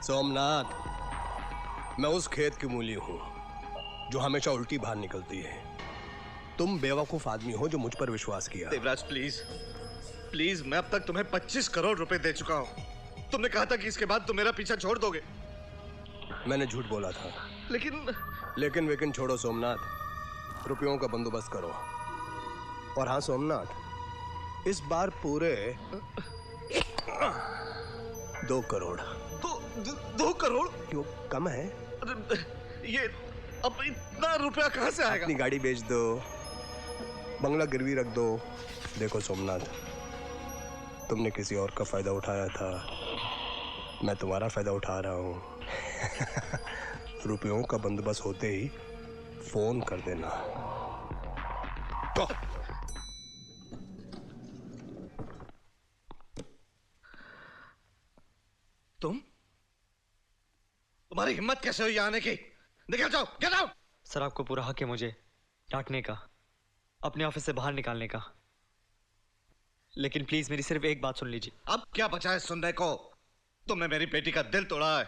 सोमनाथ, मैं उस खेत की मूली हूं जो हमेशा उल्टी बाहर निकलती है। तुम बेवकूफ आदमी हो जो मुझ पर विश्वास किया। देवराज प्लीज प्लीज, मैं अब तक तुम्हें 25 करोड़ रुपए दे चुका हूं। तुमने कहा था कि इसके बाद तुम मेरा पीछा छोड़ दोगे। मैंने झूठ बोला था। लेकिन छोड़ो सोमनाथ, रुपयों का बंदोबस्त करो। और हाँ सोमनाथ, इस बार पूरे 2 करोड़। 2 करोड़ क्यों, कम है? ये अब इतना रुपया कहां से आएगा? अपनी गाड़ी बेच दो, बंगला गिरवी रख दो। देखो सोमनाथ, तुमने किसी और का फायदा उठाया था, मैं तुम्हारा फायदा उठा रहा हूं। रुपयों का बंदोबस्त होते ही फोन कर देना। तो तुम्हारी हिम्मत कैसे हुई आने की? निकल जाओ, गेट आउट। सर, आपको पूरा हक है मुझे डांटने का, अपने ऑफिस से बाहर निकालने का, लेकिन प्लीज मेरी सिर्फ एक बात सुन लीजिए। अब क्या बचा है सुनने को? तुमने मेरी बेटी का दिल तोड़ा है।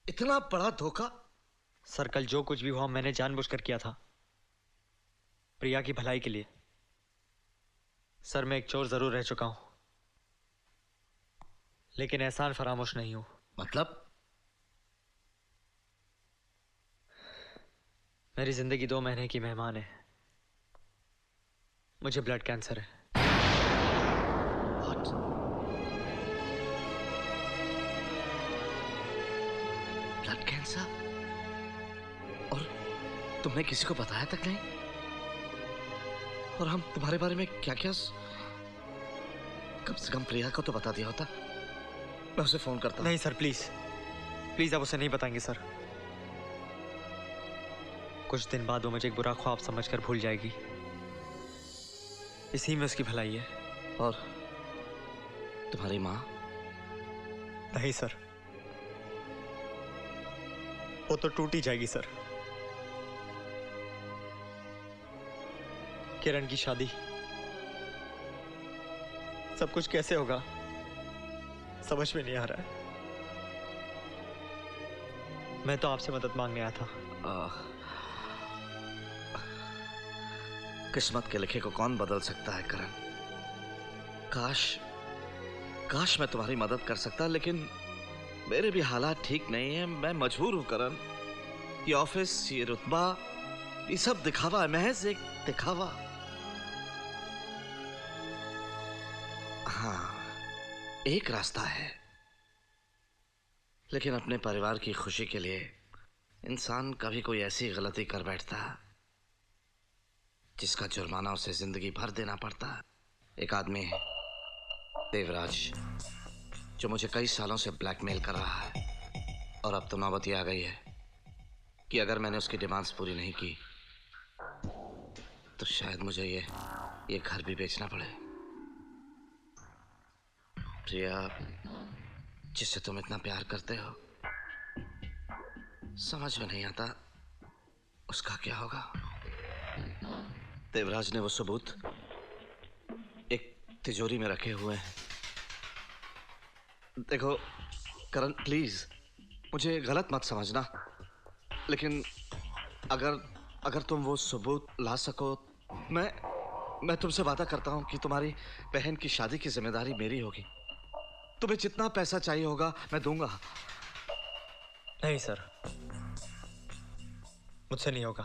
इतना बड़ा धोखा। सर, कल जो कुछ भी हुआ मैंने जानबूझकर किया था, प्रिया की भलाई के लिए। सर, मैं एक चोर जरूर रह चुका हूं, लेकिन एहसान फरामोश नहीं हूं। मतलब? मेरी जिंदगी 2 महीने की मेहमान है। मुझे ब्लड कैंसर है। What? Blood cancer? और तुमने किसी को बताया तक नहीं? और हम तुम्हारे बारे में क्या क्या कम से कम प्रिया को तो बता दिया होता। मैं उसे फोन करता हूं। नहीं सर, प्लीज प्लीज, आप उसे नहीं बताएंगे सर। कुछ दिन बाद वो मुझे एक बुरा ख्वाब समझकर भूल जाएगी। इसी में उसकी भलाई है। और तुम्हारी माँ? नहीं सर, वो तो टूट ही जाएगी सर। किरण की शादी, सब कुछ कैसे होगा समझ में नहीं आ रहा है। मैं तो आपसे मदद मांगने आया था। किस्मत के लिखे को कौन बदल सकता है करण? काश मैं तुम्हारी मदद कर सकता, लेकिन मेरे भी हालात ठीक नहीं है। मैं मजबूर हूं करण। ये ऑफिस, ये रुतबा, ये सब दिखावा है, महज एक दिखावा। हाँ, एक रास्ता है, लेकिन अपने परिवार की खुशी के लिए इंसान कभी कोई ऐसी गलती कर बैठता है जिसका जुर्माना उसे जिंदगी भर देना पड़ता है। एक आदमी है देवराज, जो मुझे कई सालों से ब्लैकमेल कर रहा है, और अब तो नौबत ये आ गई है कि अगर मैंने उसकी डिमांड्स पूरी नहीं की तो शायद मुझे ये घर भी बेचना पड़े। प्रिया, जिससे तुम इतना प्यार करते हो, समझ में नहीं आता उसका क्या होगा। देवराज ने वो सबूत एक तिजोरी में रखे हुए हैं। देखो करण, प्लीज मुझे गलत मत समझना, लेकिन अगर तुम वो सबूत ला सको, मैं तुमसे वादा करता हूं कि तुम्हारी बहन की शादी की जिम्मेदारी मेरी होगी। तुम्हें जितना पैसा चाहिए होगा मैं दूंगा। नहीं सर, मुझसे नहीं होगा।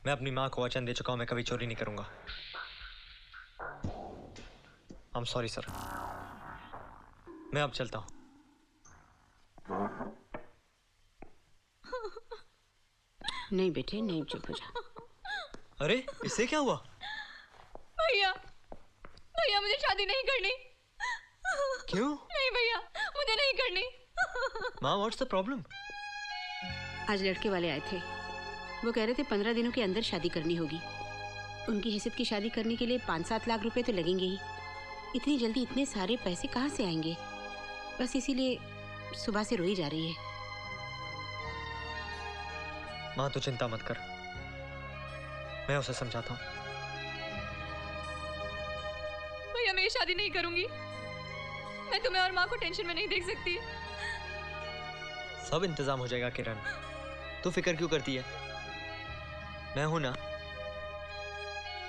मैं अपनी मां को वचन दे चुका हूं, मैं कभी चोरी नहीं करूंगा। आई एम सॉरी सर, मैं अब चलता हूं। नहीं बेटे, नहीं, चुप हो जा। अरे, इससे क्या हुआ? भैया, भैया मुझे शादी नहीं करनी। क्यों? नहीं भैया, मुझे नहीं करनी। माँ, व्हाट्स द प्रॉब्लम? आज लड़के वाले आए थे, वो कह रहे थे 15 दिनों के अंदर शादी करनी होगी। उनकी हैसियत की शादी करने के लिए 5-7 लाख रुपए तो लगेंगे ही। इतनी जल्दी इतने सारे पैसे कहाँ से आएंगे? बस इसीलिए सुबह से रोई जा रही है। माँ, तो चिंता मत कर, मैं उसे समझाता हूँ। भैया मैं ये शादी नहीं करूंगी। मैं तुम्हें और माँ को टेंशन में नहीं देख सकती। सब इंतजाम हो जाएगा किरण, तू फिक्र क्यों करती है? मैं हूं ना,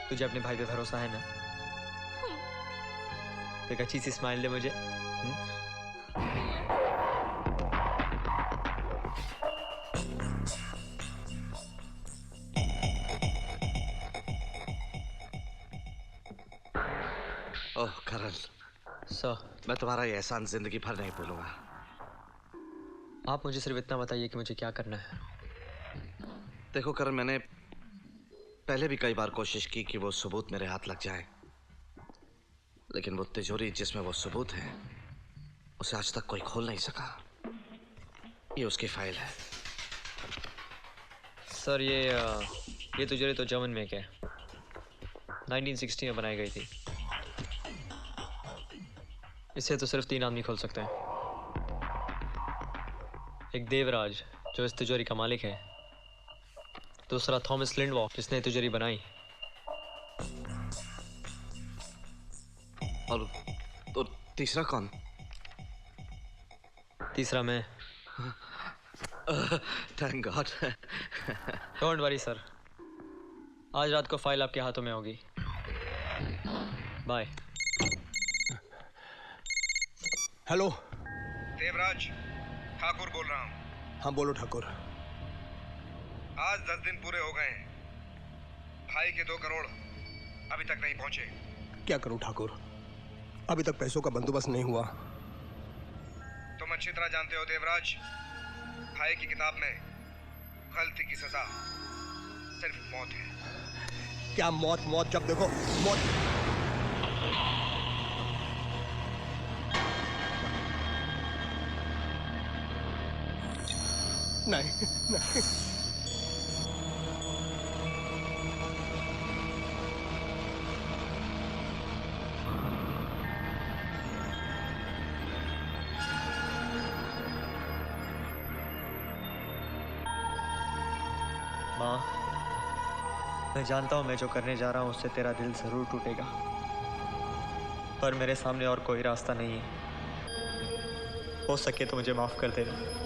तुझे अपने भाई पे भरोसा है ना? तो एक अच्छी सी स्माइल दे मुझे। ओह करण, सर, मैं तुम्हारा ये एहसान जिंदगी भर नहीं भूलूंगा। आप मुझे सिर्फ इतना बताइए कि मुझे क्या करना है। देखो करण, मैंने पहले भी कई बार कोशिश की कि वो सबूत मेरे हाथ लग जाए, लेकिन वो तिजोरी जिसमें वो सबूत है उसे आज तक कोई खोल नहीं सका। ये उसकी फाइल है। सर ये तिजोरी तो जर्मन में है, 1960 में बनाई गई थी। इसे तो सिर्फ 3 आदमी खोल सकते हैं। एक देवराज जो इस तिजोरी का मालिक है, दूसरा थॉमस लिंडवॉक जिसने तिजोरी बनाई, और तीसरा कौन? तीसरा मैं। Thank God. Don't worry sir, आज रात को फाइल आपके हाथों में होगी। बाय। हेलो। देवराज, ठाकुर बोल रहा हूँ। हाँ बोलो ठाकुर। आज 10 दिन पूरे हो गए हैं। भाई के 2 करोड़ अभी तक नहीं पहुंचे। क्या करूं ठाकुर, अभी तक पैसों का बंदोबस्त नहीं हुआ। तुम अच्छी तरह जानते हो देवराज, भाई की किताब में गलती की सजा सिर्फ मौत है। क्या मौत? मौत जब देखो मौत। नहीं नहीं, माँ, मैं जानता हूँ मैं जो करने जा रहा हूँ उससे तेरा दिल जरूर टूटेगा, पर मेरे सामने और कोई रास्ता नहीं है। हो सके तो मुझे माफ कर देना।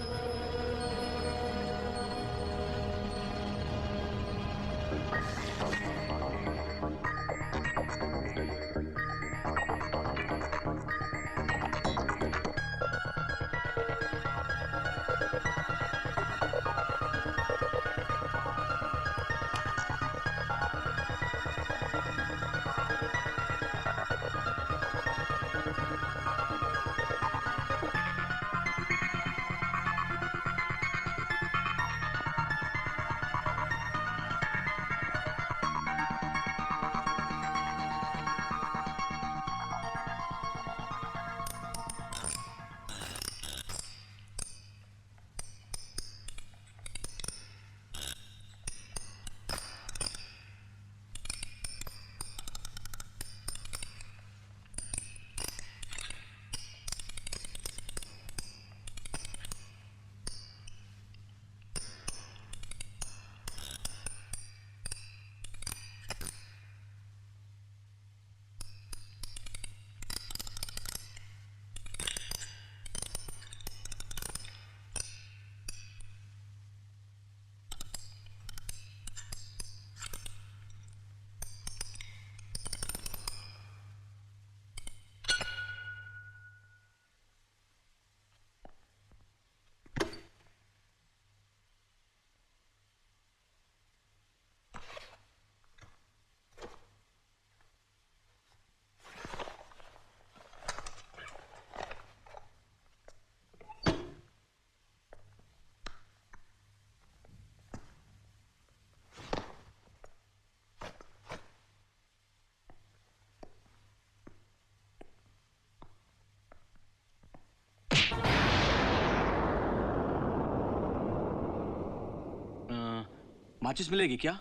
माचिस मिलेगी क्या?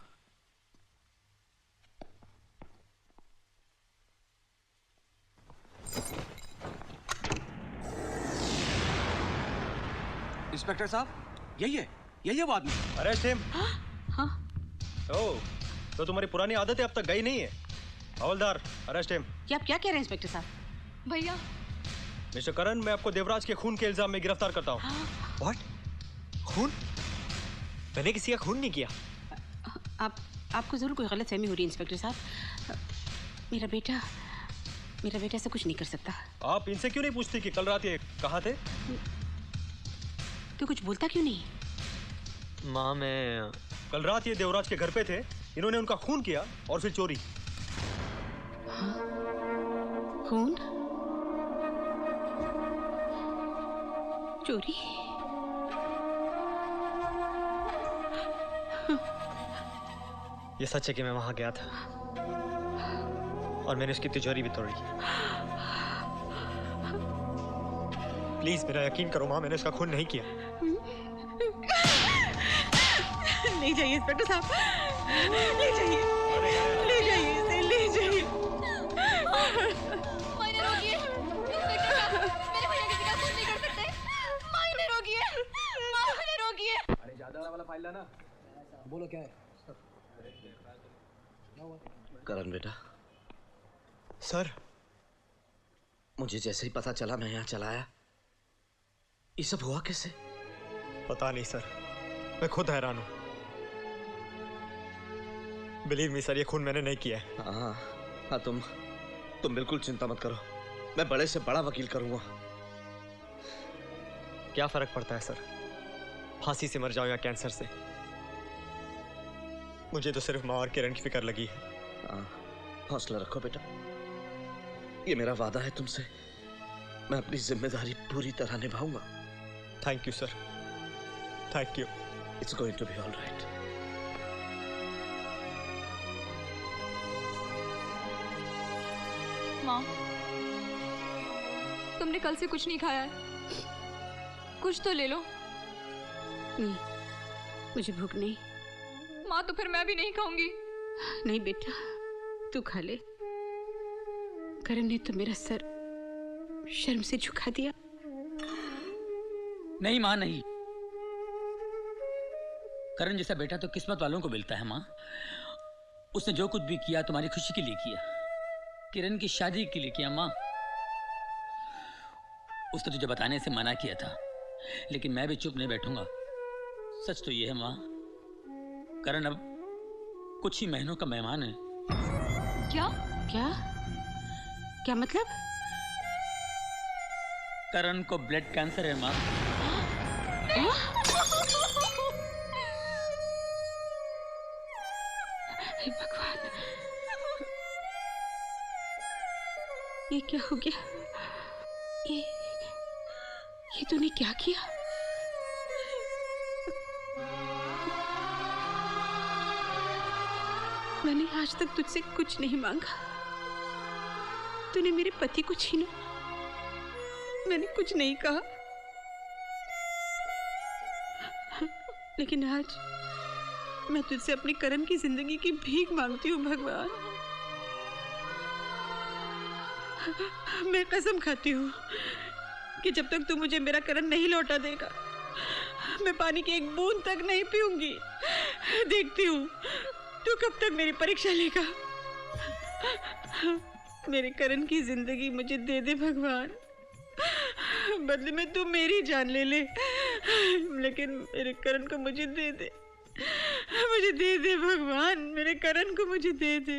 इंस्पेक्टर साहब, यही है वो आदमी। Arrest him. हाँ? ओह, तो तुम्हारी पुरानी आदत है अब तक गई नहीं है। हवलदार, अरेस्ट हिम। ये आप क्या कह रहे हैं इंस्पेक्टर साहब? भैया, मिस्टर करण, मैं आपको देवराज के खून के इल्जाम में गिरफ्तार करता हूँ। व्हाट? खून? मैंने किसी का खून नहीं किया। आपको ज़रूर कोई गलतफहमी हो रही है इंस्पेक्टर साहब। मेरा बेटा ऐसा कुछ नहीं कर सकता। आप इनसे क्यों नहीं पूछती कि कल रात ये कहाँ थे? तो कुछ बोलता क्यों नहीं? माँ, मैं कल रात ये देवराज के घर पे थे, इन्होंने उनका खून किया और फिर चोरी। खून? चोरी? ये सच है कि मैं वहां गया था और मैंने उसकी तिजोरी भी तोड़ी। प्लीज मेरा यकीन करो माँ, मैंने उसका खून नहीं किया। ले जाइए इंस्पेक्टर साहब, ले जाइए, ले जाइए इसे, ले जाइए। मायने रोकिए, इंस्पेक्टर साहब, मेरे भैया किसी का खून नहीं कर सकते। मायने रोकिए, मायने रोकिए। अरे ज्यादा वाला फाइल लाना। बोलो क्या है? करण बेटा, सर, मुझे जैसे ही पता चला मैं यहाँ चला आया। ये सब हुआ कैसे? पता नहीं सर, मैं खुद हैरान हूँ। बिलीव मी सर, ये खून मैंने नहीं किया है। हाँ, तुम बिल्कुल चिंता मत करो, मैं बड़े से बड़ा वकील करूंगा। क्या फर्क पड़ता है सर, फांसी से मर जाऊं या कैंसर से? मुझे तो सिर्फ माँ और किरण की फिक्र लगी है। हौसला रखो बेटा, ये मेरा वादा है तुमसे, मैं अपनी जिम्मेदारी पूरी तरह निभाऊंगा। Thank you sir, thank you. It's going to be all right. माँ, तुमने कल से कुछ नहीं खाया है, कुछ तो ले लो। नहीं, मुझे भूख नहीं। माँ, तो फिर मैं भी नहीं खाऊंगी। नहीं बेटा, तू खा ले। करण ने तो मेरा सर शर्म से झुका दिया। नहीं माँ, नहीं। करण जैसा बेटा तो किस्मत वालों को मिलता है माँ। उसने जो कुछ भी किया तुम्हारी खुशी के लिए किया, किरण की शादी के लिए किया माँ। उसने तुझे बताने से मना किया था, लेकिन मैं भी चुप नहीं बैठूंगा। सच तो ये है माँ, करण अब कुछ ही महीनों का मेहमान है। क्या? क्या? क्या मतलब? करण को ब्लड कैंसर है माँ। हे भगवान, ये क्या हो गया? ये तूने क्या किया? मैंने आज तक तुझसे कुछ नहीं मांगा, तूने मेरे पति को छीना। मैंने कुछ नहीं कहा, लेकिन आज मैं तुझसे अपनी करण की जिंदगी की भीख मांगती हूँ भगवान। मैं कसम खाती हूँ कि जब तक तू मुझे मेरा करण नहीं लौटा देगा, मैं पानी की एक बूंद तक नहीं पीऊंगी। देखती हूँ तू कब तक मेरी परीक्षा लेगा। मेरे करण की जिंदगी मुझे दे दे भगवान, बदले में तू मेरी जान ले ले, लेकिन मेरे करण को मुझे दे दे। मुझे दे दे भगवान, मेरे करण को मुझे दे दे।